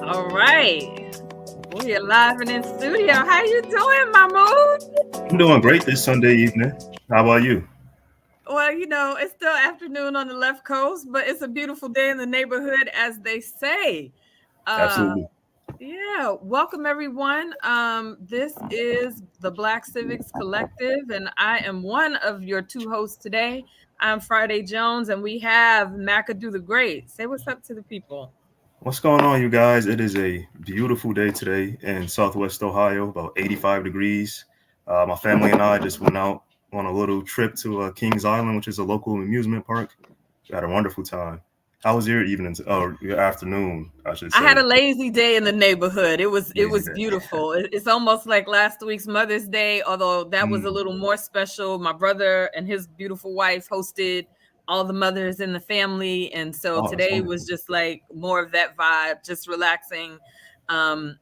All right. We are live and in studio. How you doing, Mahmood? I'm doing great this Sunday evening. How about you? Well, it's still afternoon on the left coast, but it's a beautiful day in the neighborhood, as they say. Uh, Absolutely. yeah, welcome everyone. This is the Black Civics Collective, and I am one of your two hosts today. I'm Friday Jones, and we have McAdoo the Great. Say what's up to the people. What's going on, you guys? It is a beautiful day today in Southwest Ohio, about 85 degrees. My family and I just went out on a little trip to Kings Island, which is a local amusement park. We had a wonderful time. How was your evening? Or your afternoon, I should I had say. a lazy day in the neighborhood. It Lazy was day. beautiful. It's almost like last week's Mother's Day, although that was a Mm, little more special. My brother and his beautiful wife hosted all the mothers in the family, and so oh, that's today was wonderful. just like more of that vibe, just relaxing and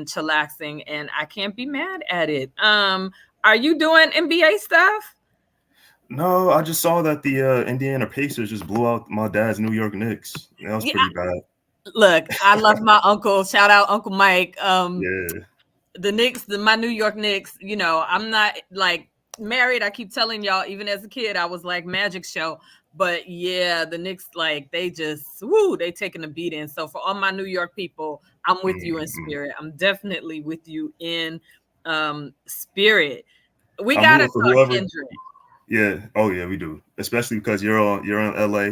chillaxing, and I can't be mad at it. Are you doing NBA stuff? No, I just saw that the Indiana Pacers just blew out my dad's New York Knicks. That was Yeah, pretty bad. look, I love my uncle. Shout out Uncle Mike. Yeah. The Knicks, my New York Knicks, I'm not like married. I keep telling y'all, even as a kid, I was like magic show. But yeah, the Knicks, like they just they taking a beating. So for all my New York people, I'm with you in Mm-mm. spirit. I'm definitely with you in spirit. We I'm gotta rooting for talk whoever. Kendrick. Yeah. Oh yeah, we do. Especially because you're in LA.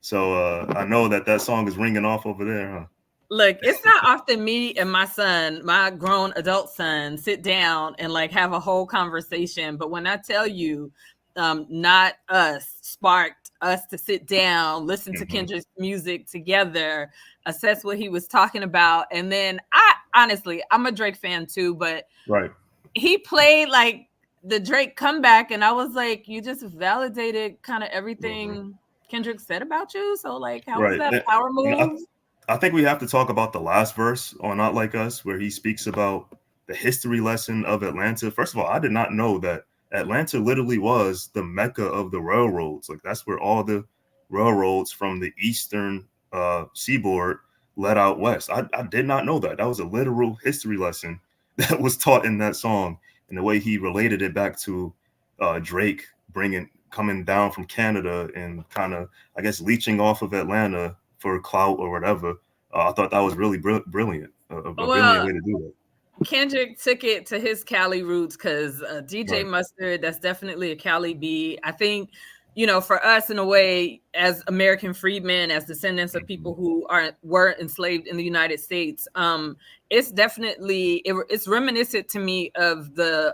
So I know that that song is ringing off over there, huh? Look, it's not often me and my son, my grown adult son, sit down and like have a whole conversation. But when I tell you, not us sparked us to sit down, listen to Hmm. Kendrick's music together, assess what he was talking about. And then I honestly, I'm a Drake fan too, but Right. he played like the Drake comeback, and I was like, you just validated kind of Hmm. everything Kendrick said about you. So, like, how was Right. that a power You know, move? I think we have to talk about the last verse on "Not Like Us," where he speaks about the history lesson of Atlanta. First of all, I did not know that Atlanta literally was the mecca of the railroads. Like that's where all the railroads from the eastern seaboard led out west. I did not know that. That was a literal history lesson that was taught in that song, and the way he related it back to Drake bringing coming down from Canada and kind of I guess leeching off of Atlanta for clout or whatever. I thought that was really brilliant, a brilliant Well, way to do it. Kendrick took it to his Cali roots because DJ Right. Mustard, that's definitely a Cali B. I think, for us in a way, as American freedmen, as descendants of Mhm. people who were enslaved in the United States, it's definitely it's reminiscent to me of the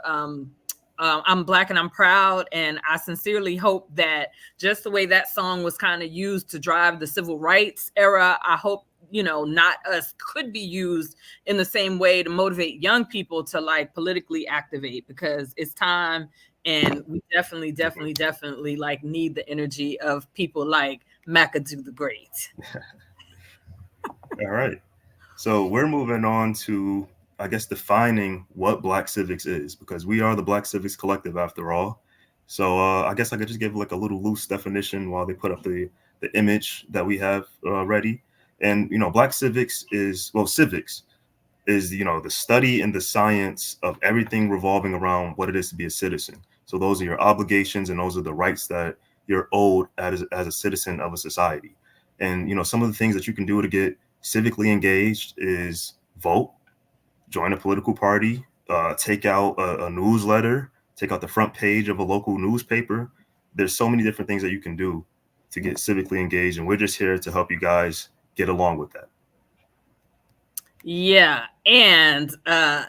I'm Black and I'm Proud, and I sincerely hope that just the way that song was kind of used to drive the civil rights era, I hope not us could be used in the same way to motivate young people to like politically activate, because it's time, and we definitely like need the energy of people like McAdoo the Great. All right. So we're moving on to, I guess, defining what Black Civics is, because we are the Black Civics Collective after all. So I guess I could just give like a little loose definition while they put up the image that we have ready. And Black Civics is civics is the study and the science of everything revolving around what it is to be a citizen. So those are your obligations and those are the rights that you're owed as a citizen of a society. And some of the things that you can do to get civically engaged is vote, join a political party, take out a newsletter, take out the front page of a local newspaper. There's so many different things that you can do to get civically engaged, and we're just here to help you guys get along with that. Yeah, and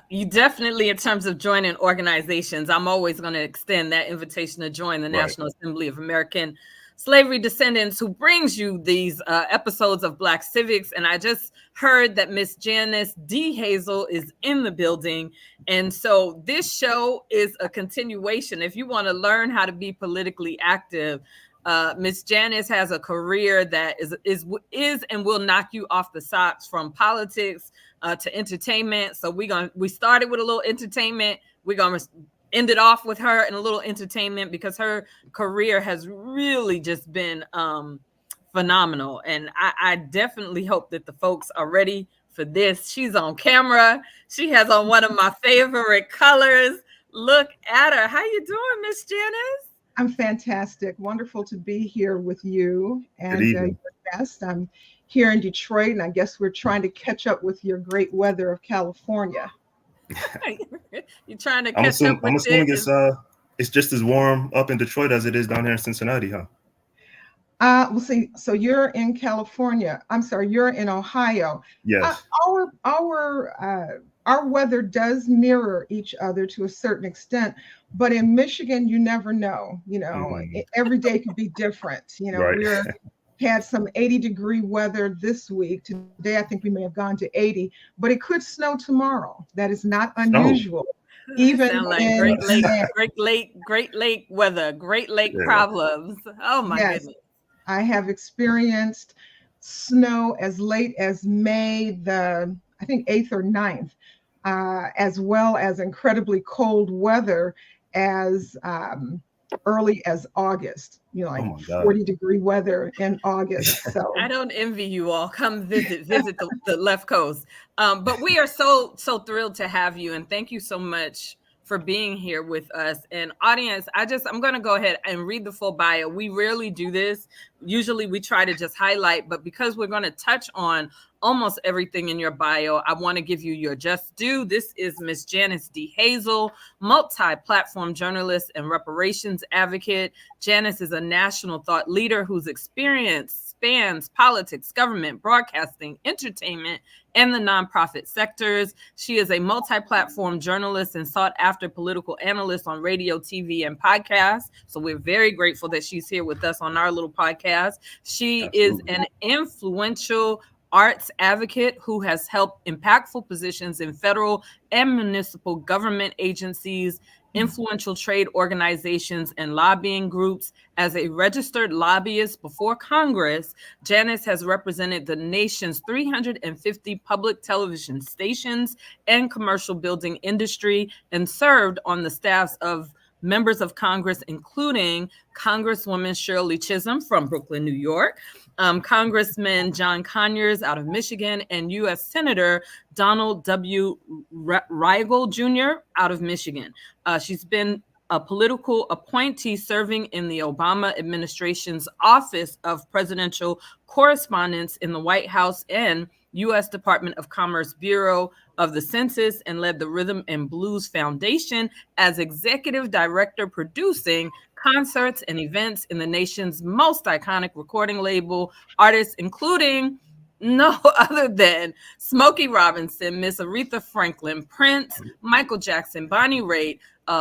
you definitely, in terms of joining organizations, I'm always going to extend that invitation to join the Right. National Assembly of American Slavery Descendants, who brings you these episodes of Black Civics. And I just heard that Miss Janice D. Hazel is in the building. And so this show is a continuation. If you want to learn how to be politically active, Miss Janice has a career that is and will knock you off the socks, from politics to entertainment. So we started with a little entertainment. We're gonna end it off with her in a little entertainment, because her career has really just been phenomenal. And I definitely hope that the folks are ready for this. She's on camera. She has on one of my favorite colors. Look at her. How you doing, Miss Janice? I'm fantastic. Wonderful to be here with you Good and your evening. guest. I'm here in Detroit, and I guess we're trying to catch up with your great weather of California. You trying to I'm catch assuming up I'm with assuming it? it's just as warm up in Detroit as it is down here in Cincinnati, huh? We'll see. So you're in California. I'm sorry, you're in Ohio. Uh, Yes. our weather does mirror each other to a certain extent, but in Michigan, you never know. Mhm. Every day could be different. Right. We're had some 80-degree weather this week. Today, I think we may have gone to 80, but it could snow tomorrow. That is not Snow. unusual, That even sound like in May. Great Lake weather, Great Lake Yeah. problems. Oh my Yes, goodness. I have experienced snow as late as May the, I think, 8th or 9th, as well as incredibly cold weather as early as August, Oh like my God. 40-degree weather in August. I So, don't envy you all. Come visit the left coast. But we are so thrilled to have you, and thank you so much for being here with us. And audience, I'm going to go ahead and read the full bio. We rarely do this. Usually we try to just highlight, but because we're going to touch on almost everything in your bio, I want to give you your just due. This is Miss Janice D. Hazel, multi-platform journalist and reparations advocate. Janice is a national thought leader whose experience spans politics, government, broadcasting, entertainment, and the nonprofit sectors. She is a multi-platform journalist and sought-after political analyst on radio, TV, and podcasts. So we're very grateful that she's here with us on our little podcast. She is Absolutely. an influential arts advocate who has helped impactful positions in federal and municipal government agencies, influential trade organizations, and lobbying groups. As a registered lobbyist before Congress, Janice has represented the nation's 350 public television stations and commercial building industry and served on the staffs of members of Congress, including Congresswoman Shirley Chisholm from Brooklyn, New York, Congressman John Conyers out of Michigan, and U.S. Senator Donald W. Rigel Jr. out of Michigan. She's been a political appointee serving in the Obama administration's Office of Presidential Correspondence in the White House and U.S. Department of Commerce Bureau of the Census, and led the Rhythm and Blues Foundation as executive director, producing concerts and events in the nation's most iconic recording label artists, including no other than Smokey Robinson, Miss Aretha Franklin, Prince, Michael Jackson, Bonnie Raitt,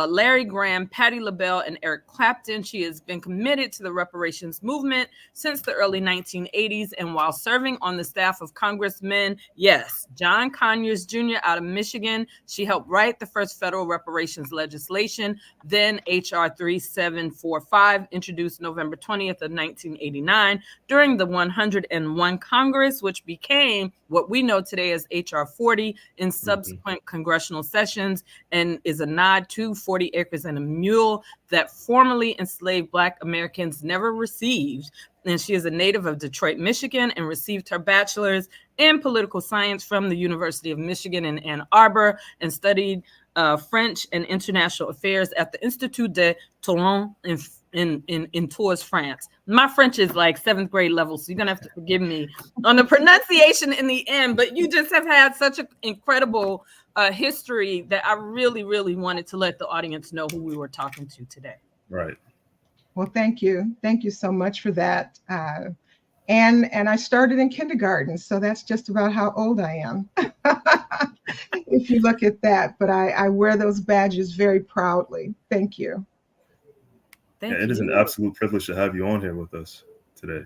Larry Graham, Patti LaBelle, and Eric Clapton. She has been committed to the reparations movement since the early 1980s, and while serving on the staff of Congressman, yes, John Conyers Jr. out of Michigan, she helped write the first federal reparations legislation, then H.R. 3745, introduced November 20th of 1989 during the 101 Congress, which became what we know today as H.R. 40 in subsequent congressional sessions, and is a nod to 40 Acres and a Mule that formerly enslaved Black Americans never received. And she is a native of Detroit, Michigan, and received her bachelor's in political science from the University of Michigan in Ann Arbor, and studied French and international affairs at the Institut de Toulon in Tours, France. My French is like 7th grade level, so you're gonna have to forgive me on the pronunciation in the end. But you just have had such an incredible history that I really, really wanted to let the audience know who we were talking to today. Right. well, thank you. Thank you so much for that. And I started in kindergarten, so that's just about how old I am, if you look at that. But I wear those badges very proudly. Thank you. Yeah, Thank it is an you. absolute privilege to have you on here with us today.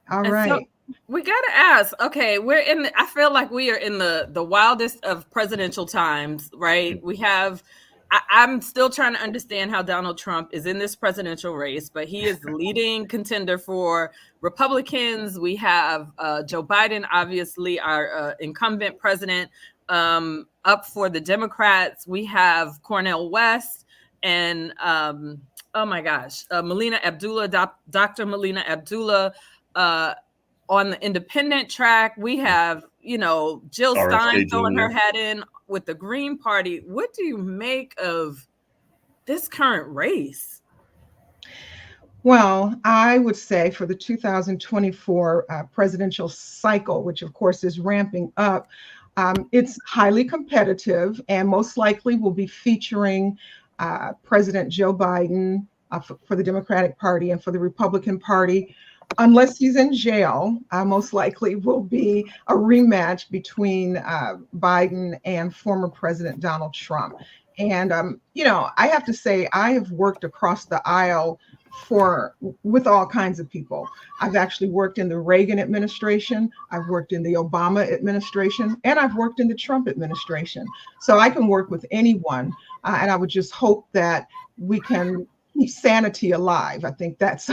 All And so right. we got to ask, okay, I feel like we are in the wildest of presidential times, right? I'm still trying to understand how Donald Trump is in this presidential race, but he is the leading contender for Republicans. We have Joe Biden, obviously our incumbent president, up for the Democrats. We have Cornel West and oh my gosh, Melina Abdullah, Dr. Melina Abdullah, uh, on the independent track, we have, Jill Stein RFK throwing her Jr. hat in with the Green Party. What do you make of this current race? Well, I would say for the 2024 presidential cycle, which of course is ramping up, it's highly competitive and most likely will be featuring President Joe Biden for the Democratic Party, and for the Republican Party, unless he's in jail, most likely will be a rematch between Biden and former President Donald Trump. And, I have to say, I have worked across the aisle with all kinds of people. I've actually worked in the Reagan administration, I've worked in the Obama administration, and I've worked in the Trump administration. So I can work with anyone. And I would just hope that we can keep sanity alive. I think that's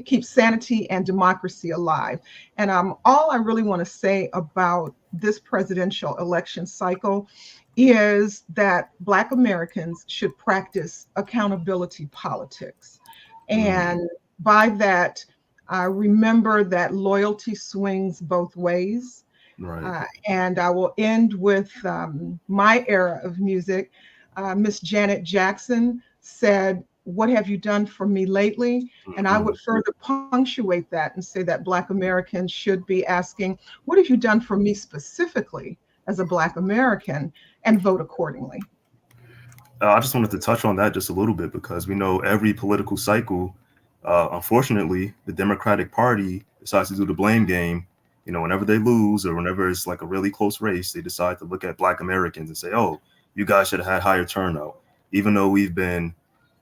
keep sanity and democracy alive. And all I really want to say about this presidential election cycle is that Black Americans should practice accountability politics. And by that, remember that loyalty swings both ways. Right. And I will end with my era of music. Miss Janet Jackson said, "What have you done for me lately?" And I would further punctuate that and say that Black Americans should be asking, "What have you done for me specifically as a Black American?" and vote accordingly. I just wanted to touch on that just a little bit because we know every political cycle, unfortunately, the Democratic Party decides to do the blame game. Whenever they lose or whenever it's like a really close race, they decide to look at Black Americans and say, "Oh, you guys should have had higher turnout," even though we've been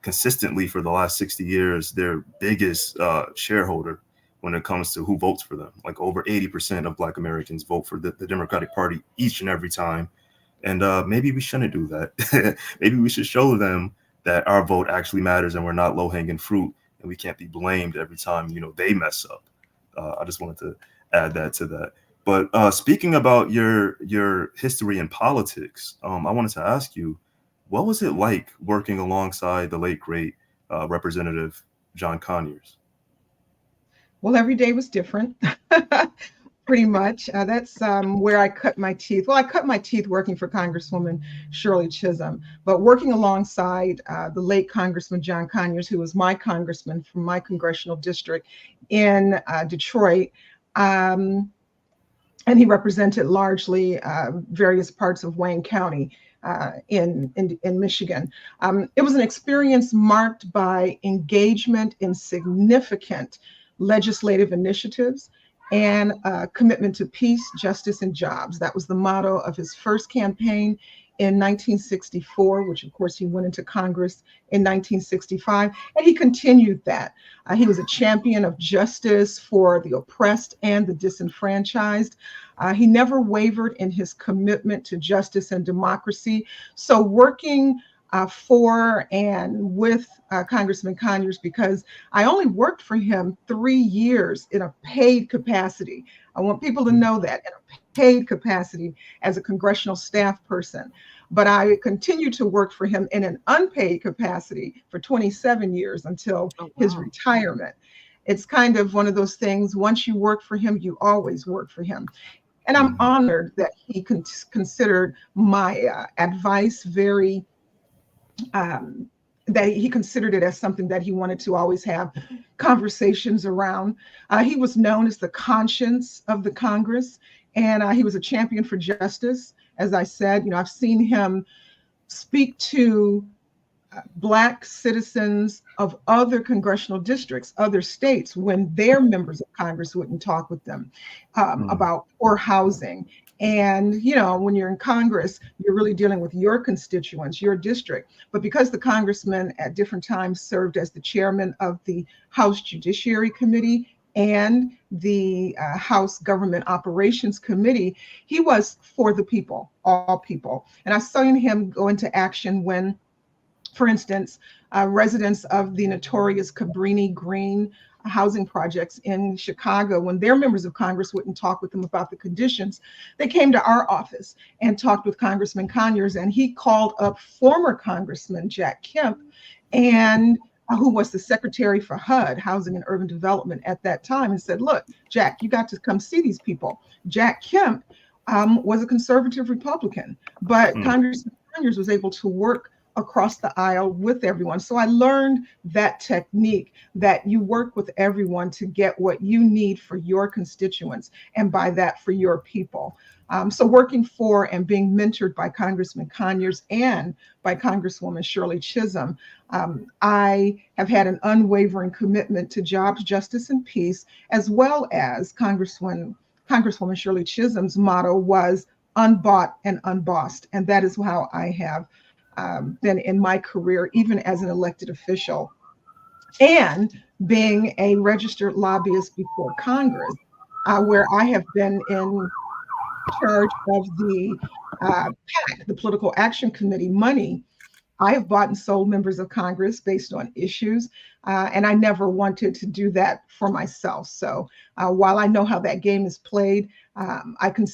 consistently for the last 60 years their biggest shareholder when it comes to who votes for them. Like over 80% of Black Americans vote for the Democratic Party each and every time. And maybe we shouldn't do that. Maybe we should show them that our vote actually matters and we're not low-hanging fruit and we can't be blamed every time, they mess up. I just wanted to add that to that. But speaking about your history in politics, I wanted to ask you, what was it like working alongside the late, great Representative John Conyers? Well, every day was different. Pretty much. That's where I cut my teeth. Well, I cut my teeth working for Congresswoman Shirley Chisholm, but working alongside the late Congressman John Conyers, who was my congressman from my congressional district in Detroit. And he represented largely various parts of Wayne County in Michigan. It was an experience marked by engagement in significant legislative initiatives and commitment to peace, justice, and jobs. That was the motto of his first campaign in 1964, which of course he went into Congress in 1965, and he continued that. He was a champion of justice for the oppressed and the disenfranchised. He never wavered in his commitment to justice and democracy. So working for and with Congressman Conyers, because I only worked for him 3 years in a paid capacity. I want people to know that, in a paid capacity as a congressional staff person. But I continued to work for him in an unpaid capacity for 27 years until his retirement. It's kind of one of those things, once you work for him, you always work for him. And I'm honored that he considered my advice very that he considered it as something that he wanted to always have conversations around. He was known as the conscience of the Congress, and he was a champion for justice. As I said, I've seen him speak to Black citizens of other congressional districts, other states, when their members of Congress wouldn't talk with them about poor housing. And, when you're in Congress, you're really dealing with your constituents, your district. But because the congressman at different times served as the chairman of the House Judiciary Committee and the House Government Operations Committee, he was for the people, all people. And I've seen him go into action when, for instance, residents of the notorious Cabrini Green housing projects in Chicago, when their members of Congress wouldn't talk with them about the conditions, they came to our office and talked with Congressman Conyers, and he called up former Congressman Jack Kemp and who was the secretary for HUD, Housing and Urban Development at that time, and said, look, Jack, you got to come see these people. Jack Kemp was a conservative Republican, but Mm. Congressman Conyers was able to work across the aisle with everyone. So I learned that technique, that you work with everyone to get what you need for your constituents, and by that, for your people. So working for and being mentored by Congressman Conyers and by Congresswoman Shirley Chisholm, I have had an unwavering commitment to jobs, justice, and peace, as well as Congresswoman Shirley Chisholm's motto was unbought and unbossed. And that is how I have been in my career, even as an elected official, and being a registered lobbyist before Congress, where I have been in charge of the PAC, the Political Action Committee money. I have bought and sold members of Congress based on issues, and I never wanted to do that for myself. So while I know how that game is played, I can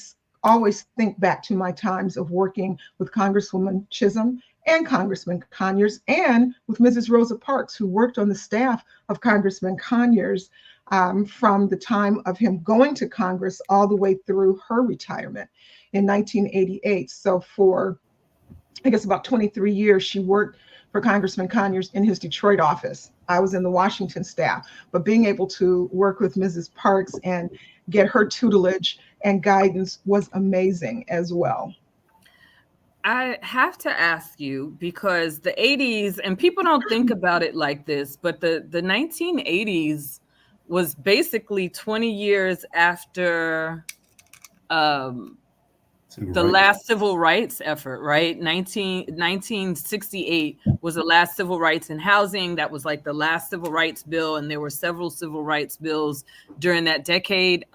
always think back to my times of working with Congresswoman Chisholm and Congressman Conyers, and with Mrs. Rosa Parks, who worked on the staff of Congressman Conyers from the time of him going to Congress all the way through her retirement in 1988. So for, I guess, about 23 years, she worked for Congressman Conyers in his Detroit office. I was in the Washington staff, but being able to work with Mrs. Parks and get her tutelage and guidance was amazing as well. I have to ask you, because the 80s, and people don't think about it like this, but the 1980s was basically 20 years after the last civil rights effort, right? 1968 was the last civil rights in housing. That was like the last civil rights bill, and there were several civil rights bills during that decade.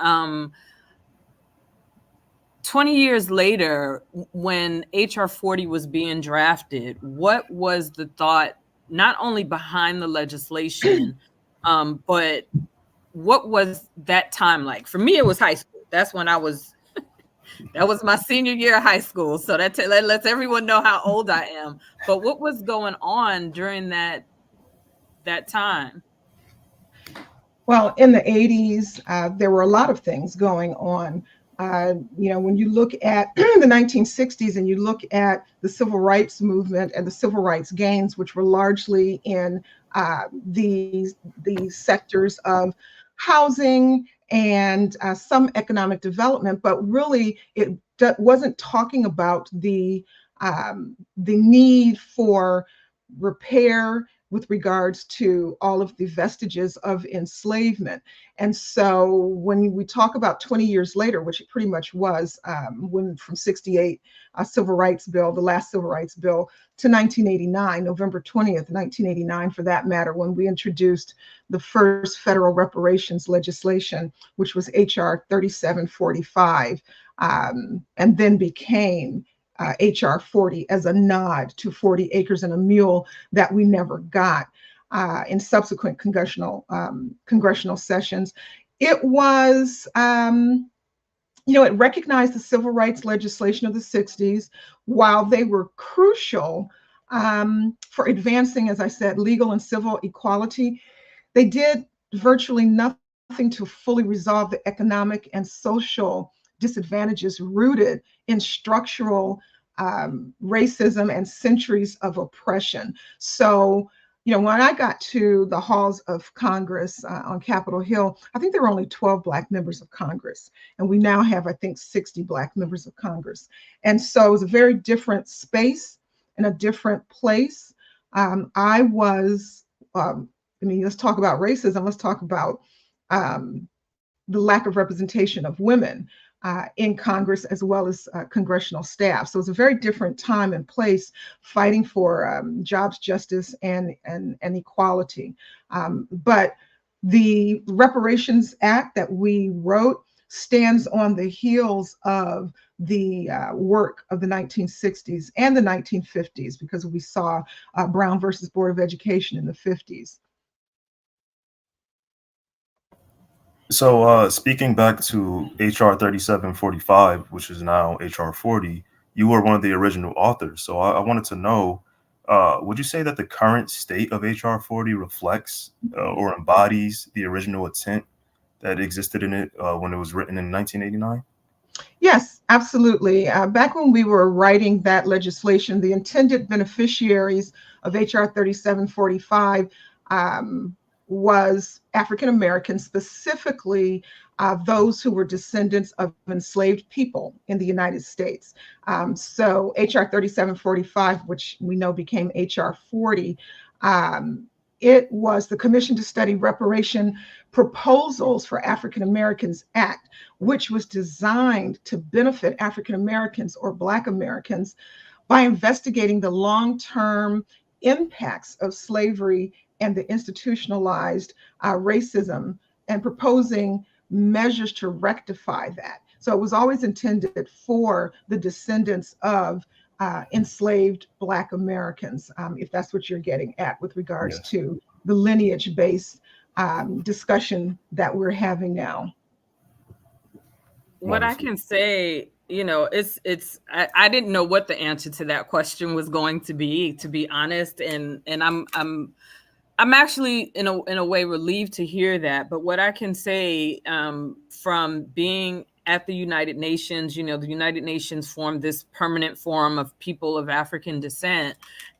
20 years later, when HR 40 was being drafted, what was the thought, not only behind the legislation, but what was that time like? For me, it was high school. That's when that was my senior year of high school. So that lets everyone know how old I am. But what was going on during that time? Well, in the 80s, there were a lot of things going on. When you look at the 1960s and you look at the civil rights movement and the civil rights gains, which were largely in these sectors of housing and some economic development, but really it wasn't talking about the need for repair with regards to all of the vestiges of enslavement. And so when we talk about 20 years later, which it pretty much was, when from 68, civil rights bill, the last civil rights bill, to 1989, November 20th, 1989, for that matter, when we introduced the first federal reparations legislation, which was HR 3745, and then became HR 40 as a nod to 40 acres and a mule that we never got in subsequent congressional sessions. It was, it recognized the civil rights legislation of the 60s. While they were crucial for advancing, as I said, legal and civil equality, they did virtually nothing to fully resolve the economic and social disadvantages rooted in structural racism and centuries of oppression. So, when I got to the halls of Congress on Capitol Hill, I think there were only 12 Black members of Congress. And we now have, I think, 60 Black members of Congress. And so it was a very different space and a different place. Let's talk about racism. Let's talk about the lack of representation of women in Congress, as well as congressional staff. So it's a very different time and place fighting for jobs, justice, and equality. But the Reparations Act that we wrote stands on the heels of the work of the 1960s and the 1950s, because we saw Brown versus Board of Education in the 50s. So speaking back to HR 3745, which is now HR 40, you were one of the original authors. So I wanted to know, Would you say that the current state of HR 40 reflects or embodies the original intent that existed in it when it was written in 1989? Yes, absolutely. Back when we were writing that legislation, the intended beneficiaries of HR 3745 was African Americans, specifically those who were descendants of enslaved people in the United States. So HR 3745, which we know became HR 40, it was the Commission to Study Reparation Proposals for African Americans Act, which was designed to benefit African Americans or Black Americans by investigating the long-term impacts of slavery and the institutionalized racism and proposing measures to rectify that. So it was always intended for the descendants of enslaved Black Americans, if that's what you're getting at with regards Yes. to the lineage-based discussion that we're having now. What I Wonderful. can say, I didn't know what the answer to that question was going to be honest, and I'm actually in a way relieved to hear that. But what I can say from being at the United Nations, the United Nations formed this permanent forum of people of African descent.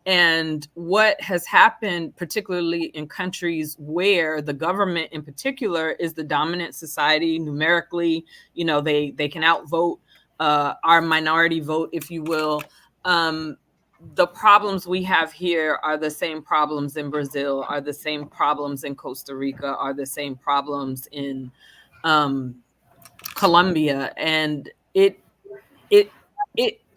And what has happened, particularly in countries where the government in particular is the dominant society numerically, they can outvote our minority vote, if you will. The problems we have here are the same problems in Brazil, are the same problems in Costa Rica, are the same problems in Colombia. And it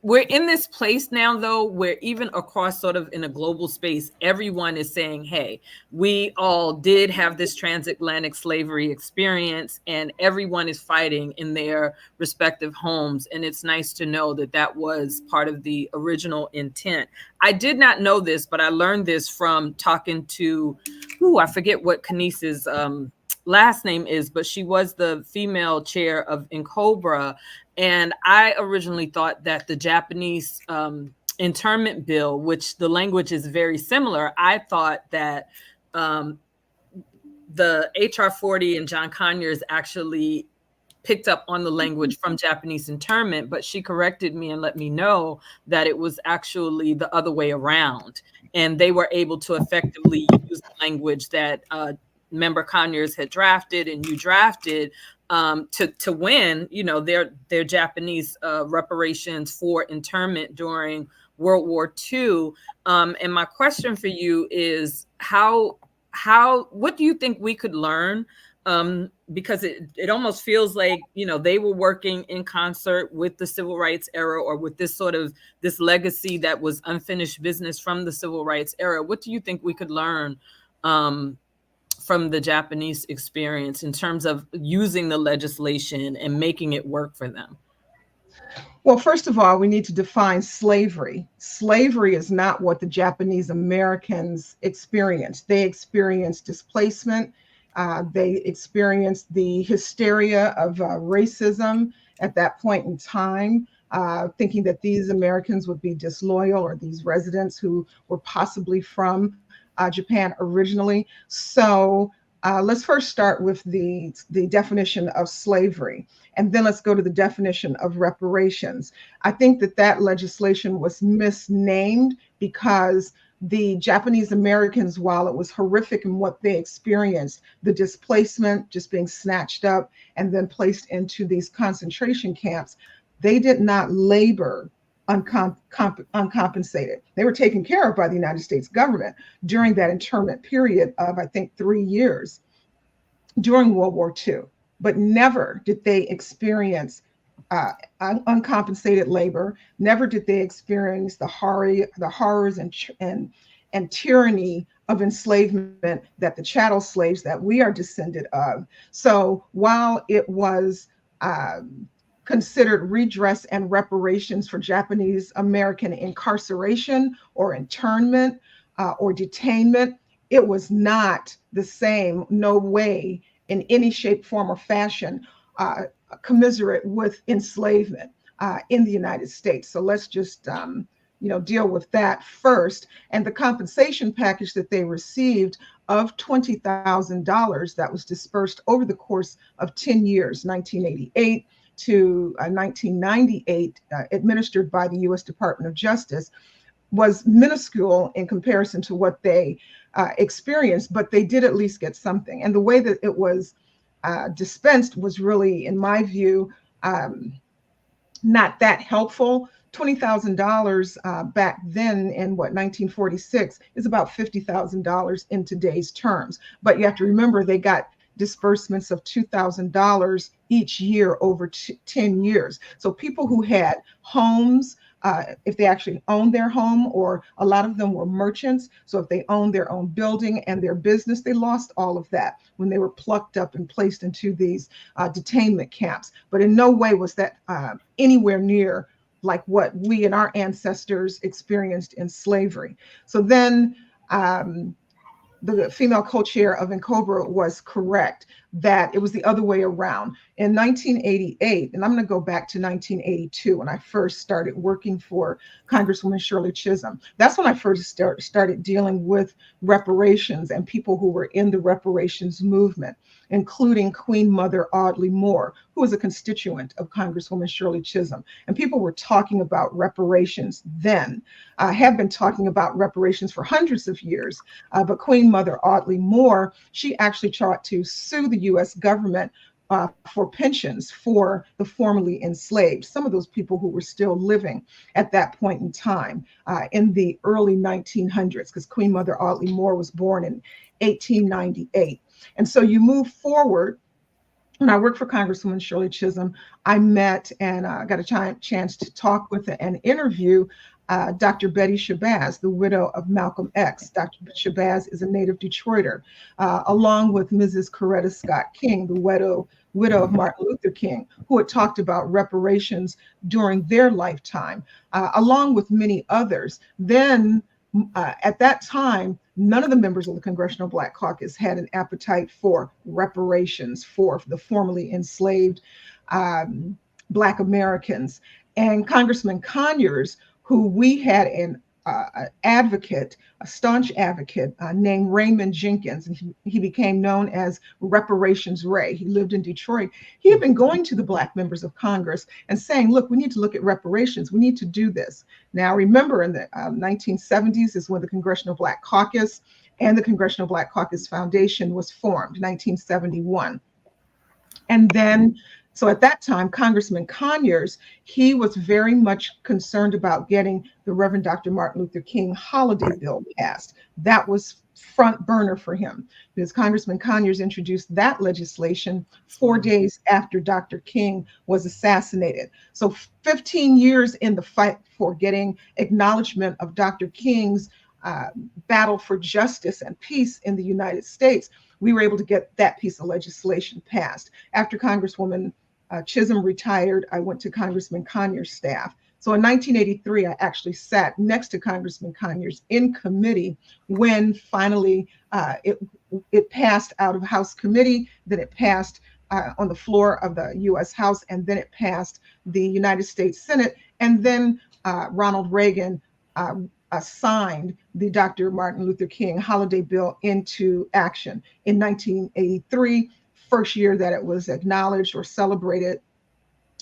we're in this place now, though, where even across sort of in a global space, everyone is saying, hey, we all did have this transatlantic slavery experience, and everyone is fighting in their respective homes. And it's nice to know that that was part of the original intent. I did not know this, but I learned this from talking to, I forget what Kanice's last name is, but she was the female chair of Incobra. And I originally thought that the Japanese internment bill, which the language is very similar, I thought that the HR 40 and John Conyers actually picked up on the language from Japanese internment, but she corrected me and let me know that it was actually the other way around. And they were able to effectively use the language that Member Conyers had drafted and you drafted to win, their Japanese reparations for internment during World War II. And my question for you is what do you think we could learn? Because it almost feels like, they were working in concert with the civil rights era, or with this legacy that was unfinished business from the civil rights era. What do you think we could learn from the Japanese experience in terms of using the legislation and making it work for them? Well, first of all, we need to define slavery. Slavery is not what the Japanese Americans experienced. They experienced displacement. They experienced the hysteria of racism at that point in time, thinking that these Americans would be disloyal, or these residents who were possibly from Japan originally. So let's first start with the definition of slavery, and then let's go to the definition of reparations. I think that legislation was misnamed because the Japanese Americans, while it was horrific in what they experienced, the displacement, just being snatched up and then placed into these concentration camps, they did not labor uncompensated. They were taken care of by the United States government during that internment period of, I think, 3 years during World War II, but never did they experience uncompensated labor. Never did they experience the horrors and tyranny of enslavement that the chattel slaves that we are descended of. So while it was considered redress and reparations for Japanese American incarceration or internment or detainment, it was not the same, no way, in any shape, form, or fashion, commiserate with enslavement in the United States. So let's just deal with that first. And the compensation package that they received of $20,000 that was dispersed over the course of 10 years, 1988 to 1998, administered by the U.S. Department of Justice, was minuscule in comparison to what they experienced, but they did at least get something. And the way that it was dispensed was really, in my view, not that helpful. $20,000 back then in 1946 is about $50,000 in today's terms. But you have to remember they got disbursements of $2,000 each year over 10 years. So people who had homes, if they actually owned their home, or a lot of them were merchants. So if they owned their own building and their business, they lost all of that when they were plucked up and placed into these detainment camps. But in no way was that anywhere near like what we and our ancestors experienced in slavery. So then the female co-chair of NCOBRA was correct that it was the other way around. In 1988, and I'm going to go back to 1982 when I first started working for Congresswoman Shirley Chisholm. That's when I first started dealing with reparations and people who were in the reparations movement, including Queen Mother Audley Moore, who was a constituent of Congresswoman Shirley Chisholm. And people were talking about reparations then, have been talking about reparations for hundreds of years. But Queen Mother Audley Moore, she actually tried to sue the U.S. government for pensions for the formerly enslaved, some of those people who were still living at that point in time in the early 1900s, because Queen Mother Audley Moore was born in 1898. And so you move forward. When I worked for Congresswoman Shirley Chisholm, I met and got a chance to talk with and interview Dr. Betty Shabazz, the widow of Malcolm X. Dr. Shabazz is a native Detroiter, along with Mrs. Coretta Scott King, the widow of Martin Luther King, who had talked about reparations during their lifetime, along with many others. Then at that time, none of the members of the Congressional Black Caucus had an appetite for reparations for the formerly enslaved Black Americans. And Congressman Conyers, who we had an advocate, a staunch advocate named Raymond Jenkins, and he became known as Reparations Ray. He lived in Detroit. He had been going to the Black members of Congress and saying, look, we need to look at reparations. We need to do this. Now, remember, in the 1970s is when the Congressional Black Caucus and the Congressional Black Caucus Foundation was formed, 1971. And then so at that time, Congressman Conyers, he was very much concerned about getting the Reverend Dr. Martin Luther King holiday bill passed. That was front burner for him because Congressman Conyers introduced that legislation 4 days after Dr. King was assassinated. So 15 years in the fight for getting acknowledgement of Dr. King's battle for justice and peace in the United States, we were able to get that piece of legislation passed. After Congresswoman Chisholm retired, I went to Congressman Conyers' staff. So in 1983, I actually sat next to Congressman Conyers in committee when finally it passed out of House committee, then it passed on the floor of the U.S. House, and then it passed the United States Senate, and then Ronald Reagan signed the Dr. Martin Luther King holiday bill into action in 1983. First year that it was acknowledged or celebrated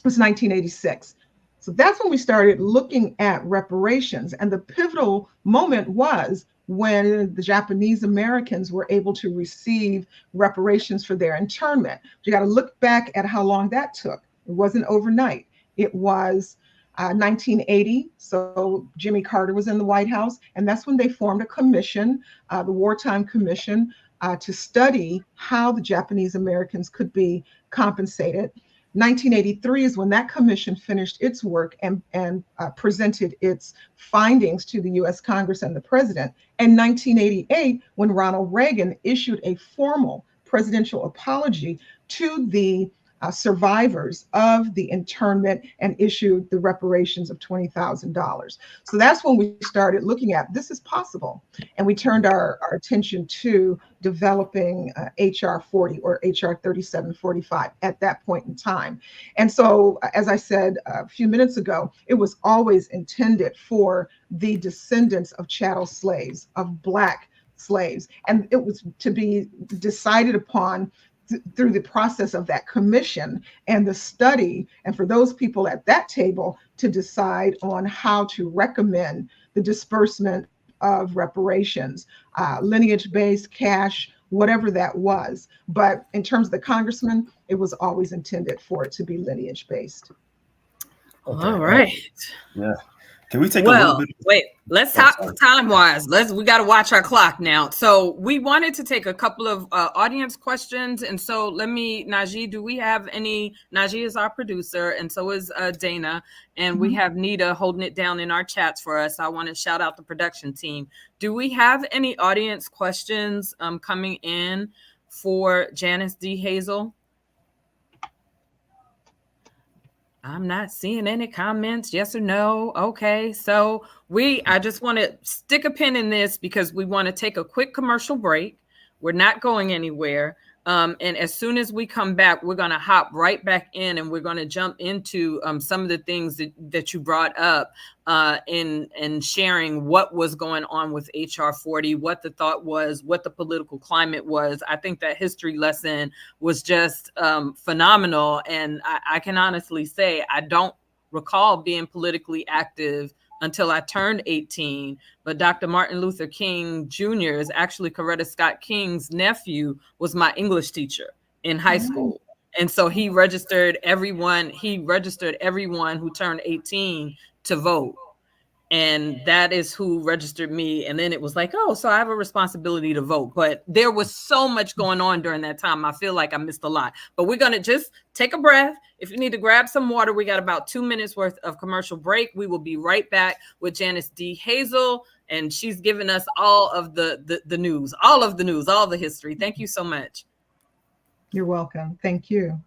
was 1986. So that's when we started looking at reparations. And the pivotal moment was when the Japanese Americans were able to receive reparations for their internment. You got to look back at how long that took. It wasn't overnight. It was 1980. So Jimmy Carter was in the White House, and that's when they formed a commission, the Wartime Commission, to study how the Japanese Americans could be compensated. 1983 is when that commission finished its work and presented its findings to the US Congress and the president. And 1988, when Ronald Reagan issued a formal presidential apology to the survivors of the internment and issued the reparations of $20,000. So that's when we started looking at this is possible. And we turned our attention to developing HR 40 or HR 3745 at that point in time. And so, as I said a few minutes ago, it was always intended for the descendants of chattel slaves, of Black slaves. And it was to be decided upon through the process of that commission and the study, and for those people at that table to decide on how to recommend the disbursement of reparations, lineage-based, cash, whatever that was. But in terms of the congressman, it was always intended for it to be lineage-based. Okay. All right. Yeah. Can we take a little bit? Wait, let's talk time-wise. We got to watch our clock now. So we wanted to take a couple of audience questions. And so Najee, do we have any? Najee is our producer, and so is Dana. And we have Nita holding it down in our chats for us. I want to shout out the production team. Do we have any audience questions coming in for Janice D. Hazel? I'm not seeing any comments. Yes or no? Okay. So I just want to stick a pin in this because we want to take a quick commercial break. We're not going anywhere. And as soon as we come back, we're going to hop right back in and we're going to jump into some of the things that you brought up in sharing what was going on with HR 40, what the thought was, what the political climate was. I think that history lesson was just phenomenal. And I can honestly say I don't recall being politically active until I turned 18. But Dr. Martin Luther King Jr. is actually Coretta Scott King's nephew, was my English teacher in high school. And so he registered everyone who turned 18 to vote. And that is who registered me. And then it was like, oh, so I have a responsibility to vote. But there was so much going on during that time. I feel like I missed a lot. But we're going to just take a breath. If you need to grab some water, we got about 2 minutes worth of commercial break. We will be right back with Janice D. Hazel. And she's giving us all of the news, all of the history. Thank you so much. You're welcome. Thank you.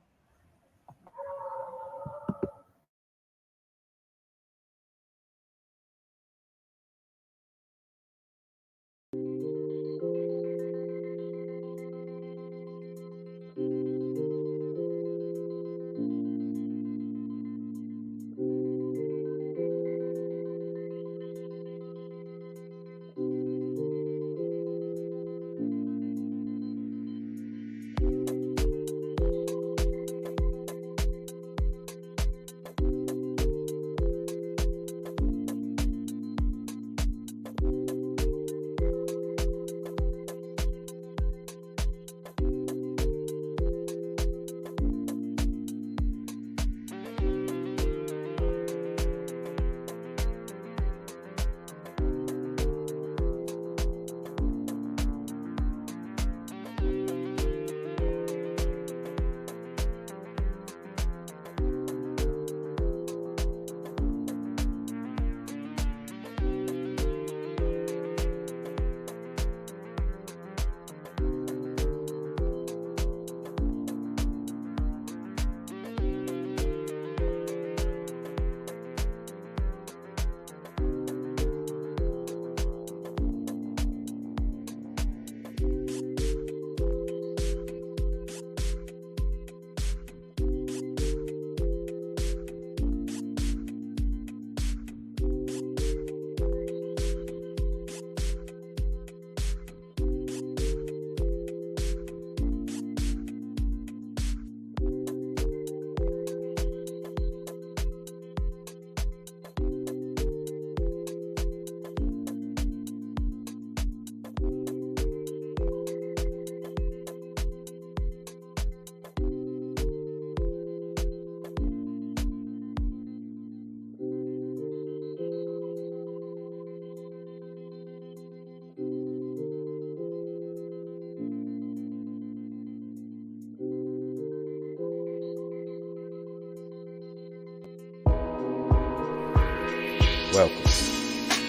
Welcome.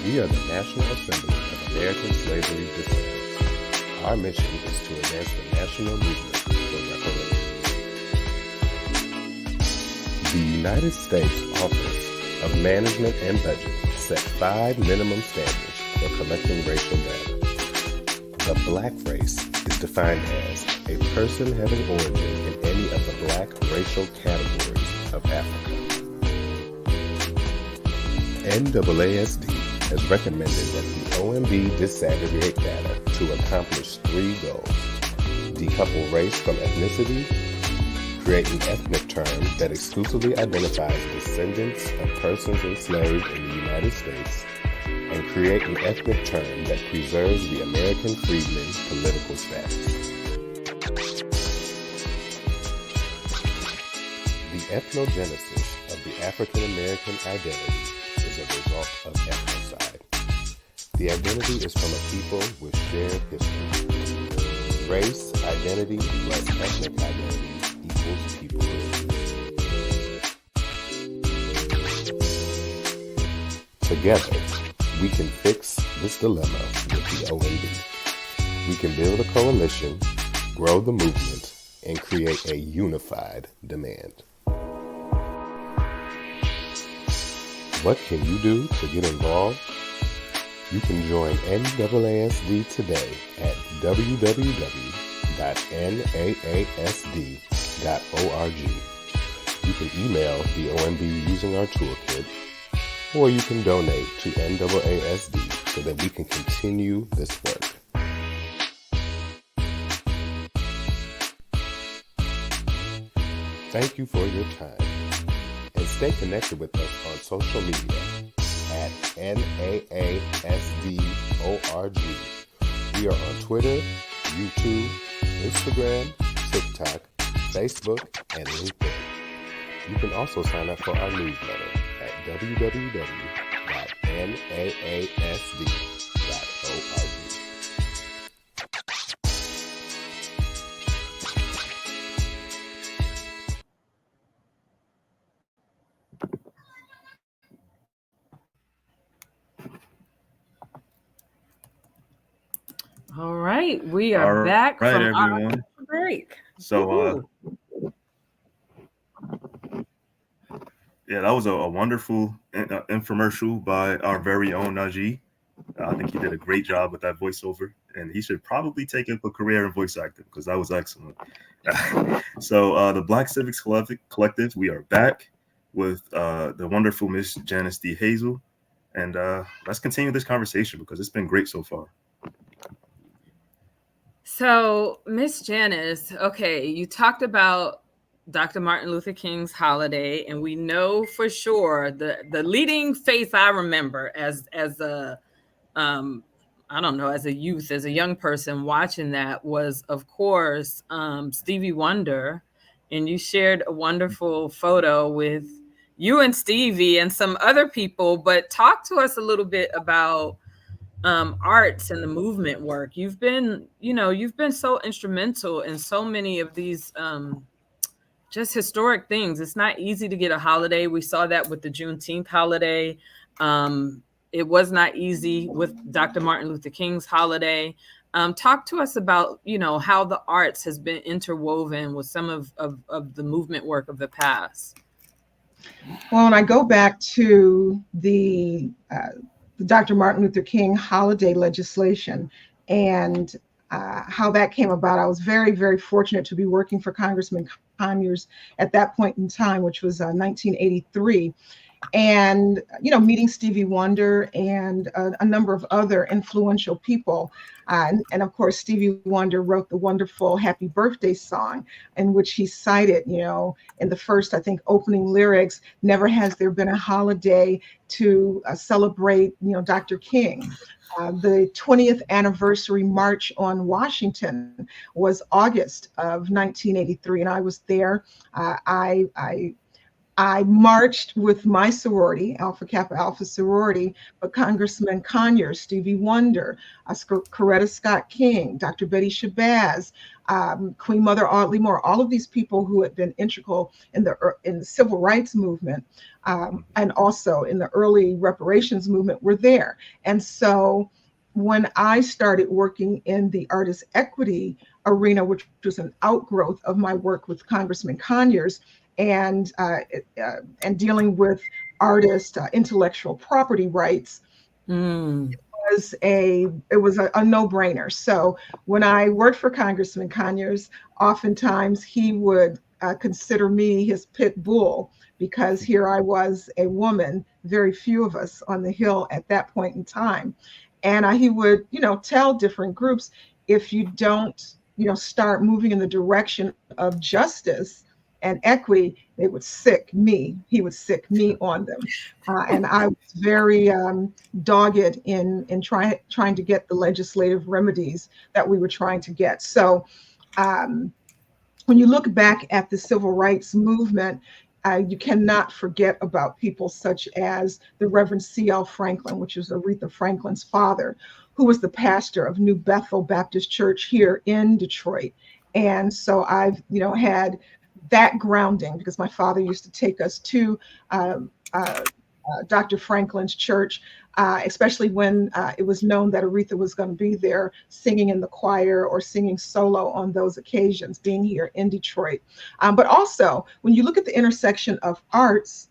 We are the National Assembly of American Slavery Descendants. Our mission is to advance the national movement for reparations. The United States Office of Management and Budget set 5 minimum standards for collecting racial data. The Black race is defined as a person having origin in any of the Black racial categories of Africa. NAASD has recommended that the OMB disaggregate data to accomplish 3 goals: decouple race from ethnicity, create an ethnic term that exclusively identifies descendants of persons enslaved in the United States, and create an ethnic term that preserves the American freedmen's political status. The ethnogenesis of the African American identity is a result of ethnocide. The identity is from a people with shared history. Race identity plus ethnic identity equals peoplehood. Together, we can fix this dilemma with the OMB. We can build a coalition, grow the movement, and create a unified demand. What can you do to get involved? You can join NAASD today at www.naasd.org. You can email the OMB using our toolkit, or you can donate to NAASD so that we can continue this work. Thank you for your time, and stay connected with us on social media at NAASDORG. We are on Twitter, YouTube, Instagram, TikTok, Facebook, and LinkedIn. You can also sign up for our newsletter at www.naasd.org. All right, we are back from everyone. our break. So, yeah, that was a wonderful infomercial by our very own Najee. I think he did a great job with that voiceover, and he should probably take up a career in voice acting because that was excellent. So, the Black Civics Collective, we are back with the wonderful Miss Janice D. Hazel, and let's continue this conversation because it's been great so far. So, Miss Janice, okay, you talked about Dr. Martin Luther King's holiday, and we know for sure the leading face I remember as a I don't know, as a youth, as a young person watching that was, of course, Stevie Wonder, and you shared a wonderful photo with you and Stevie and some other people. But talk to us a little bit about arts and the movement work. You've been so instrumental in so many of these just historic things. It's not easy to get a holiday. We saw that with the Juneteenth holiday. It was not easy with Dr. Martin Luther King's holiday. Talk to us about, how the arts has been interwoven with some of the movement work of the past. Well, when I go back to the Dr. Martin Luther King holiday legislation and how that came about, I was very, very fortunate to be working for Congressman Conyers at that point in time, which was 1983. And, meeting Stevie Wonder and a number of other influential people. And of course, Stevie Wonder wrote the wonderful Happy Birthday song in which he cited, in the first, I think, opening lyrics, never has there been a holiday to celebrate, Dr. King. The 20th anniversary March on Washington was August of 1983, and I was there. I marched with my sorority, Alpha Kappa Alpha sorority, but Congressman Conyers, Stevie Wonder, Coretta Scott King, Dr. Betty Shabazz, Queen Mother Audley Moore, all of these people who had been integral in the civil rights movement and also in the early reparations movement were there. And so when I started working in the artist equity arena, which was an outgrowth of my work with Congressman Conyers, and dealing with artist intellectual property rights Mm. it was a no-brainer. So when I worked for Congressman Conyers, oftentimes he would consider me his pit bull because here I was, a woman, very few of us on the Hill at that point in time. And he would, tell different groups, if you don't, start moving in the direction of justice and equity, they would sick me. He would sick me on them. And I was very dogged in trying to get the legislative remedies that we were trying to get. So um, when you look back at the civil rights movement, you cannot forget about people such as the Reverend C.L. Franklin, which was Aretha Franklin's father, who was the pastor of New Bethel Baptist Church here in Detroit. And so I've, had that grounding because my father used to take us to Dr. Franklin's church, especially when it was known that Aretha was going to be there singing in the choir or singing solo on those occasions, being here in Detroit. But also, when you look at the intersection of arts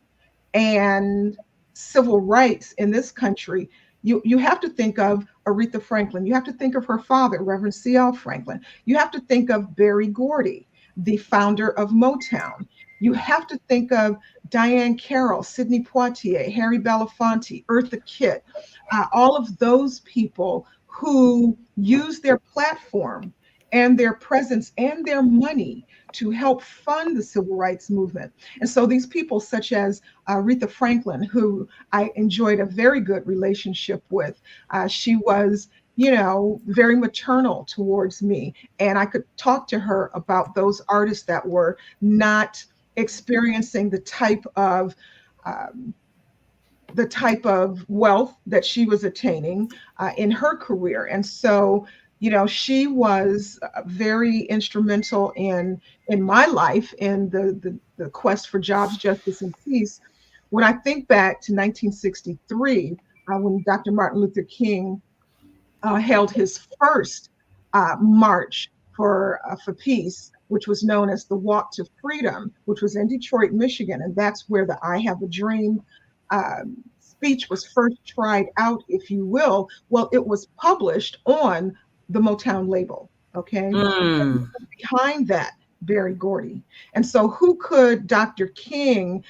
and civil rights in this country, you have to think of Aretha Franklin. You have to think of her father, Reverend C.L. Franklin. You have to think of Berry Gordy, the founder of Motown. You have to think of Diane Carroll, Sidney Poitier, Harry Belafonte, Eartha Kitt, all of those people who use their platform and their presence and their money to help fund the civil rights movement. And so these people such as Aretha Franklin, who I enjoyed a very good relationship with, she was very maternal towards me. And I could talk to her about those artists that were not experiencing the type of wealth that she was attaining in her career. And so, she was very instrumental in my life in the quest for jobs, justice, and peace. When I think back to 1963, when Dr. Martin Luther King held his first march for peace, which was known as the Walk to Freedom, which was in Detroit, Michigan. And that's where the I Have a Dream speech was first tried out, if you will. Well, it was published on the Motown label, okay? Mm. Behind that, Berry Gordy. And so who could Dr. King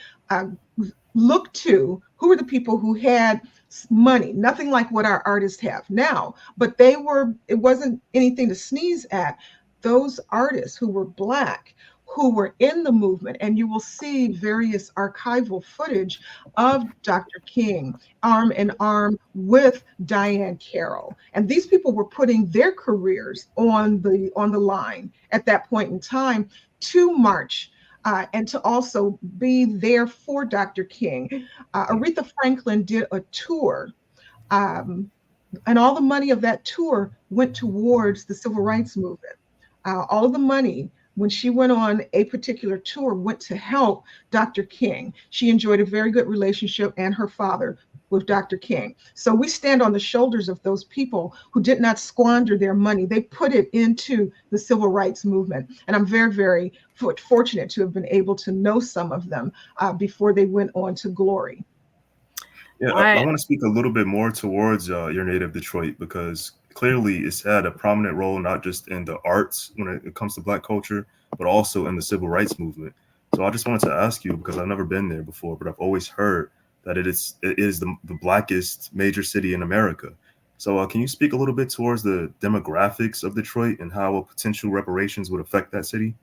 look to? Who were the people who had money? Nothing like what our artists have now, but it wasn't anything to sneeze at. Those artists who were Black, who were in the movement, and you will see various archival footage of Dr. King arm in arm with Diane Carroll. And these people were putting their careers on the line at that point in time to march and to also be there for Dr. King. Aretha Franklin did a tour, and all the money of that tour went towards the civil rights movement. All of the money, when she went on a particular tour, went to help Dr. King. She enjoyed a very good relationship, and her father, with Dr. King. So we stand on the shoulders of those people who did not squander their money. They put it into the civil rights movement. And I'm very, very fortunate to have been able to know some of them before they went on to glory. Yeah, I want to speak a little bit more towards your native Detroit, because clearly it's had a prominent role, not just in the arts when it comes to Black culture, but also in the civil rights movement. So I just wanted to ask you, because I've never been there before, but I've always heard that it is the Blackest major city in America. So can you speak a little bit towards the demographics of Detroit and how potential reparations would affect that city?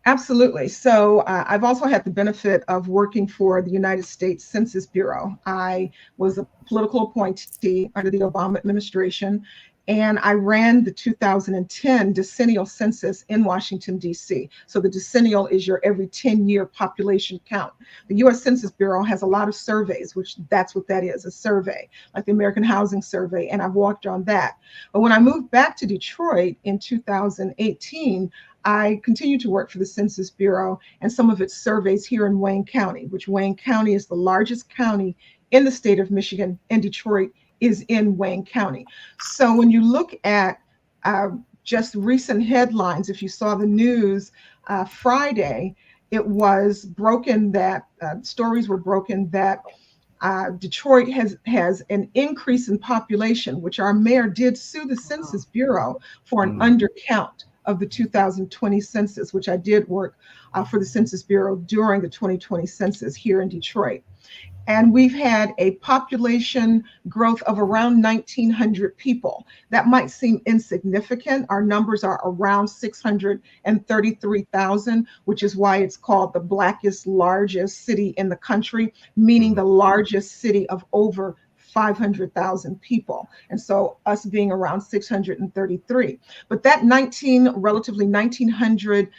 Absolutely. So I've also had the benefit of working for the United States Census Bureau. I was a political appointee under the Obama administration, and I ran the 2010 decennial census in Washington, D.C. So the decennial is your every 10-year population count. The U.S. Census Bureau has a lot of surveys, which that's what that is, a survey, like the American Housing Survey, and I've worked on that. But when I moved back to Detroit in 2018, I continue to work for the Census Bureau and some of its surveys here in Wayne County, which Wayne County is the largest county in the state of Michigan, and Detroit is in Wayne County. So when you look at just recent headlines, if you saw the news Friday, it was broken that stories were broken that Detroit has an increase in population, which our mayor did sue the Census Bureau for an undercount of the 2020 census, which I did work for the Census Bureau during the 2020 census here in Detroit. And we've had a population growth of around 1,900 people. That might seem insignificant. Our numbers are around 633,000, which is why it's called the Blackest largest city in the country, meaning the largest city of over 500,000 people. And so us being around 633. But that relatively 1,900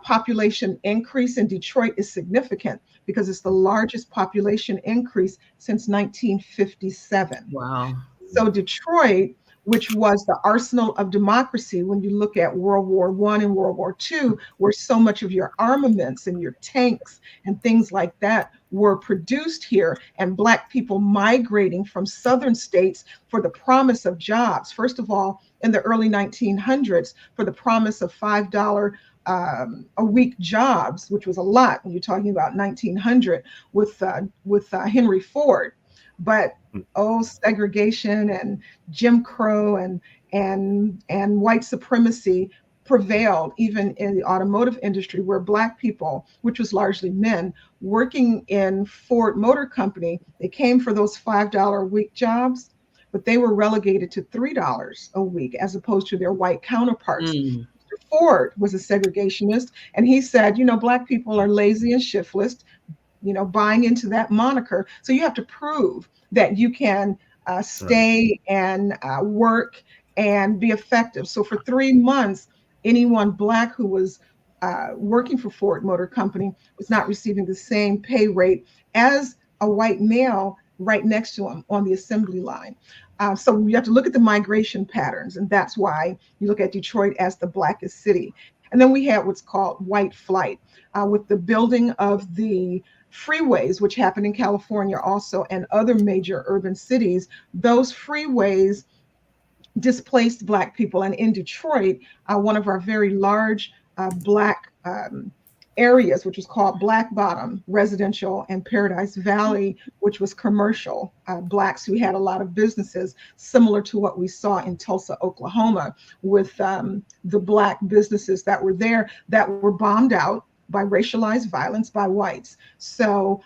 population increase in Detroit is significant because it's the largest population increase since 1957. Wow. So Detroit, which was the arsenal of democracy when you look at World War I and World War II, where so much of your armaments and your tanks and things like that were produced here, and Black people migrating from southern states for the promise of jobs. First of all, in the early 1900s, for the promise of $5 a week jobs, which was a lot when you're talking about 1900 with Henry Ford. But segregation and Jim Crow and white supremacy prevailed even in the automotive industry, where Black people, which was largely men, working in Ford Motor Company, they came for those $5 a week jobs, but they were relegated to $3 a week as opposed to their white counterparts. Ford was a segregationist, and he said, Black people are lazy and shiftless, buying into that moniker. So you have to prove that you can stay and work and be effective. So for 3 months, anyone Black who was working for Ford Motor Company was not receiving the same pay rate as a white male right next to him on the assembly line. So you have to look at the migration patterns, and that's why you look at Detroit as the Blackest city. And then we had what's called white flight with the building of the freeways, which happened in California also and other major urban cities. Those freeways displaced Black people. And in Detroit, one of our very large Black areas, which was called Black Bottom Residential, and Paradise Valley, which was commercial, Blacks who had a lot of businesses, similar to what we saw in Tulsa, Oklahoma, with the Black businesses that were there that were bombed out by racialized violence by whites. So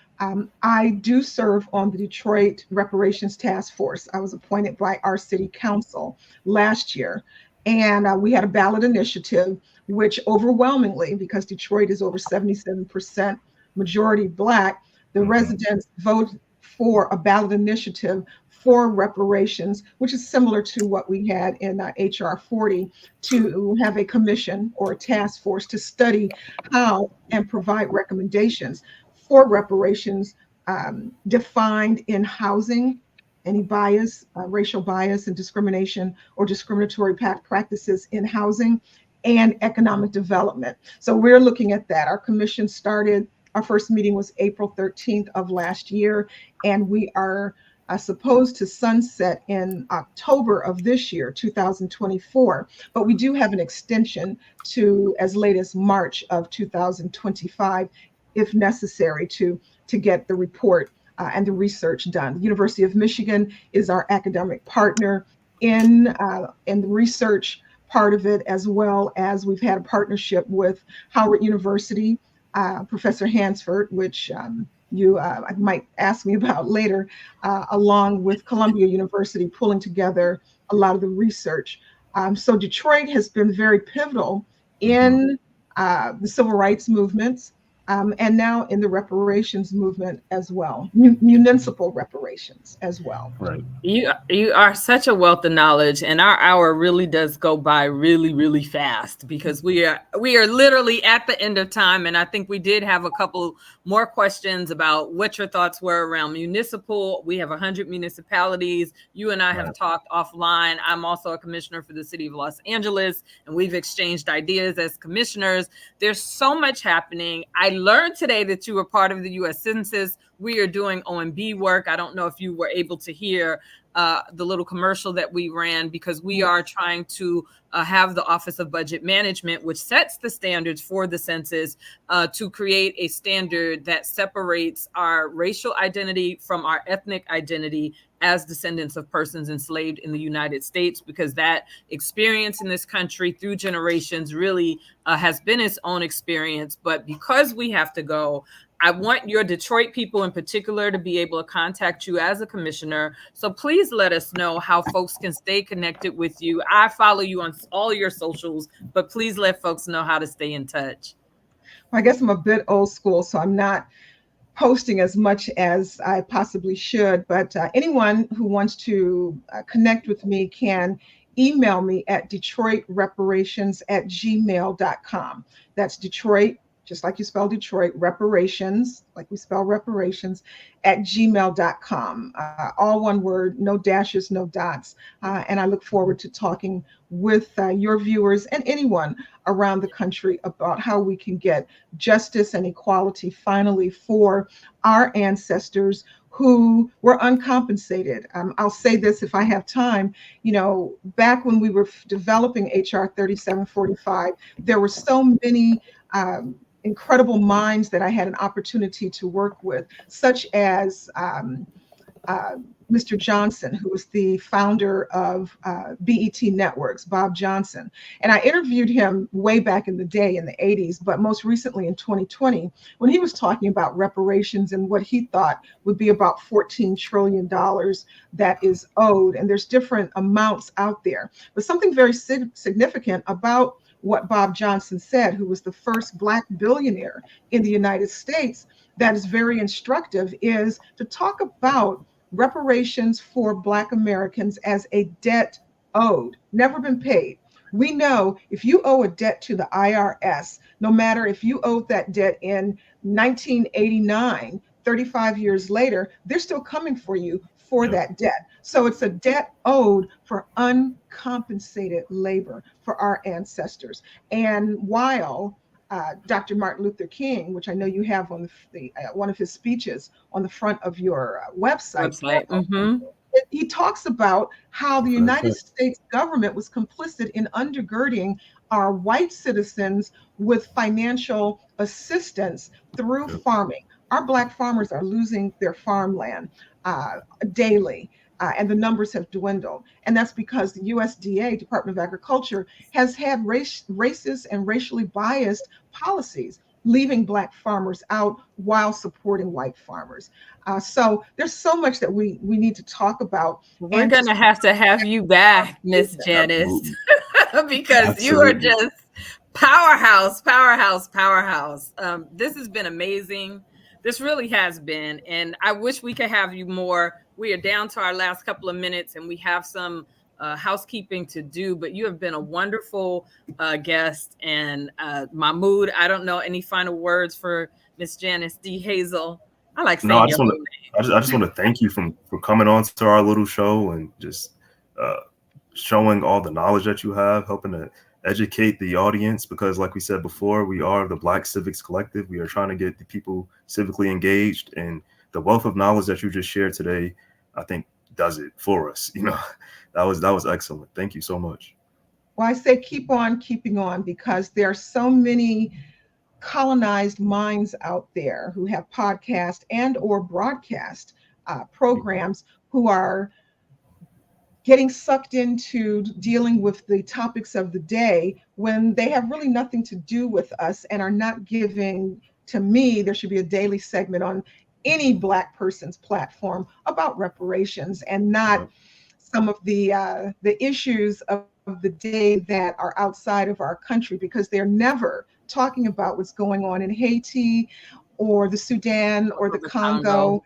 I do serve on the Detroit Reparations Task Force. I was appointed by our city council last year. And we had a ballot initiative, which overwhelmingly, because Detroit is over 77% majority Black, the residents voted for a ballot initiative for reparations, which is similar to what we had in HR 40, to have a commission or a task force to study how and provide recommendations for reparations defined in housing, any bias, racial bias and discrimination or discriminatory practices in housing, and economic development. So we're looking at that. Our commission started, our first meeting was April 13th of last year, and we are supposed to sunset in October of this year, 2024. But we do have an extension to as late as March of 2025, if necessary, to get the report and the research done. The University of Michigan is our academic partner in the research part of it, as well as we've had a partnership with Howard University, Professor Hansford, which you might ask me about later, along with Columbia University, pulling together a lot of the research. So Detroit has been very pivotal in the civil rights movements, and now in the reparations movement as well, municipal reparations as well. Right. You are such a wealth of knowledge, and our hour really does go by really, really fast because we are literally at the end of time. And I think we did have a couple more questions about what your thoughts were around municipal. We have 100 municipalities. You and I have talked offline. I'm also a commissioner for the city of Los Angeles, and we've exchanged ideas as commissioners. There's so much happening. I learned today that you were part of the U.S. Census, we are doing OMB work. I don't know if you were able to hear the little commercial that we ran, because we are trying to have the Office of Budget Management, which sets the standards for the census, to create a standard that separates our racial identity from our ethnic identity as descendants of persons enslaved in the United States, because that experience in this country through generations really has been its own experience. But because we have to go, I want your Detroit people in particular to be able to contact you as a commissioner. So please let us know how folks can stay connected with you. I follow you on all your socials, but please let folks know how to stay in touch. I guess I'm a bit old school, so I'm not posting as much as I possibly should, but anyone who wants to connect with me can email me at detroitreparations@gmail.com. That's Detroit, just like you spell Detroit, reparations, like we spell reparations, @gmail.com. All one word, no dashes, no dots. And I look forward to talking with your viewers and anyone around the country about how we can get justice and equality finally for our ancestors who were uncompensated. I'll say this if I have time. Back when we were developing HR 3745, there were so many incredible minds that I had an opportunity to work with, such as Mr. Johnson, who was the founder of BET Networks, Bob Johnson. And I interviewed him way back in the day in the 80s, but most recently in 2020, when he was talking about reparations and what he thought would be about $14 trillion that is owed. And there's different amounts out there. But something very significant about what Bob Johnson said, who was the first Black billionaire in the United States, that is very instructive, is to talk about reparations for Black Americans as a debt owed, never been paid. We know if you owe a debt to the IRS, no matter if you owed that debt in 1989, 35 years later, they're still coming for you for that debt. So it's a debt owed for uncompensated labor for our ancestors. And while Dr. Martin Luther King, which I know you have on the one of his speeches on the front of your website. He talks about how the United States government was complicit in undergirding our white citizens with financial assistance through farming. Our Black farmers are losing their farmland daily. And the numbers have dwindled. And that's because the USDA, Department of Agriculture, has had racist and racially biased policies, leaving Black farmers out while supporting white farmers. So there's so much that we need to talk about. We're going to have you back, Miss Janice, because you are just powerhouse. This has been amazing. This really has been. And I wish we could have you more. We are down to our last couple of minutes and we have some housekeeping to do, but you have been a wonderful guest. And Mahmoud, I don't know, any final words for Miss Janice D. Hazel? I like saying I just want to thank you for coming on to our little show and just showing all the knowledge that you have, helping to educate the audience, because like we said before, we are the Black Civics Collective. We are trying to get the people civically engaged, and the wealth of knowledge that you just shared today, I think, does it for us. That was excellent. Thank you so much. Well, I say keep on keeping on, because there are so many colonized minds out there who have podcast and or broadcast programs who are getting sucked into dealing with the topics of the day when they have really nothing to do with us and are not giving. To me, there should be a daily segment on any Black person's platform about reparations, and not some of the issues of the day that are outside of our country, because they're never talking about what's going on in Haiti or the Sudan or the Congo.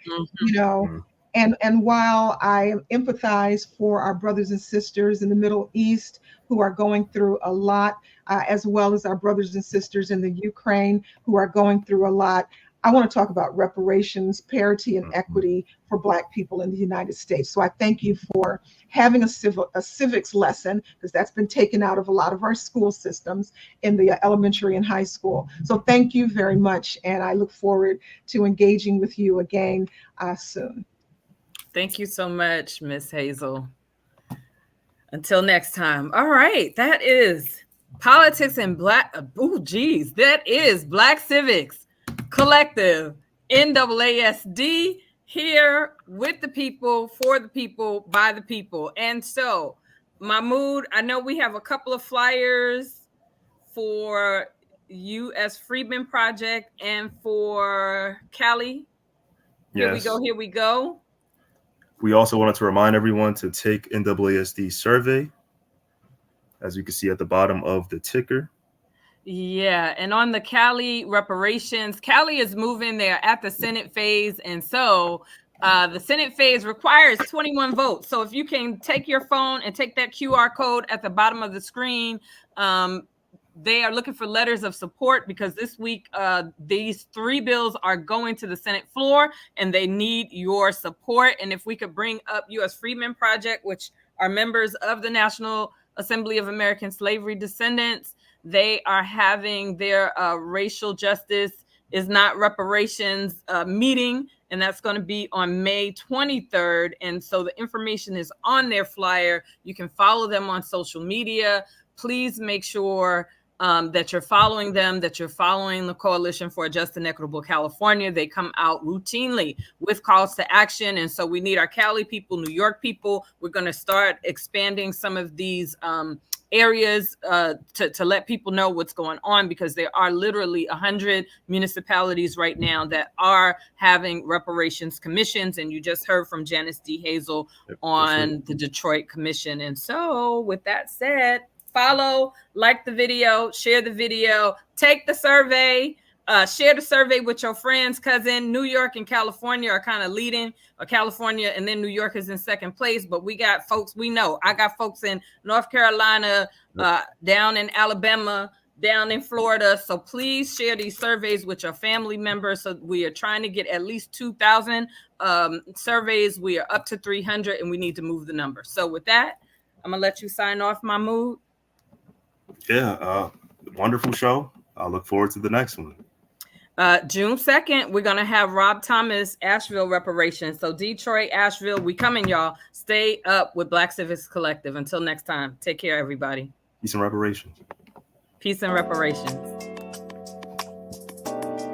And while I empathize for our brothers and sisters in the Middle East who are going through a lot, as well as our brothers and sisters in the Ukraine who are going through a lot, I want to talk about reparations, parity, and equity for Black people in the United States. So I thank you for having a civics lesson, because that's been taken out of a lot of our school systems in the elementary and high school. So thank you very much, and I look forward to engaging with you again soon. Thank you so much, Miss Hazel. Until next time. All right, that is Politics and Black. Oh, geez, that is Black Civics Collective, NAASD, here with the people, for the people, by the people. And so, Mahmoud, I know we have a couple of flyers for U.S. Freedmen Project and for Cali. Here we go. Here we go. We also wanted to remind everyone to take NAASD survey, as you can see at the bottom of the ticker. Yeah, and on the Cali reparations, Cali is moving there at the Senate phase, and so the Senate phase requires 21 votes. So if you can take your phone and take that QR code at the bottom of the screen, they are looking for letters of support, because this week these 3 bills are going to the Senate floor and they need your support. And if we could bring up U.S. Freedmen Project, which are members of the National Assembly of American Slavery Descendants, they are having their racial justice is not reparations meeting, and that's going to be on May 23rd. And so the information is on their flyer. You can follow them on social media. Please make sure that you're following them, that you're following the Coalition for a Just and Equitable California. They come out routinely with calls to action. And so we need our Cali people, New York people. We're going to start expanding some of these areas to let people know what's going on, because there are literally 100 municipalities right now that are having reparations commissions. And you just heard from Janice D. Hazel on the Detroit Commission. And so with that said, follow, like the video, share the video, take the survey, share the survey with your friends, cousin. New York and California are kind of leading, California, and then New York is in second place. But we got folks we know. I got folks in North Carolina, down in Alabama, down in Florida. So please share these surveys with your family members. So we are trying to get at least 2,000 surveys. We are up to 300, and we need to move the number. So with that, I'm going to let you sign off, Mahmoud. Yeah, wonderful show. I look forward to the next one. June 2nd, we're going to have Rob Thomas, Asheville reparations. So Detroit, Asheville, we coming, y'all. Stay up with Black Civics Collective. Until next time, take care, everybody. Peace and reparations. Peace and reparations.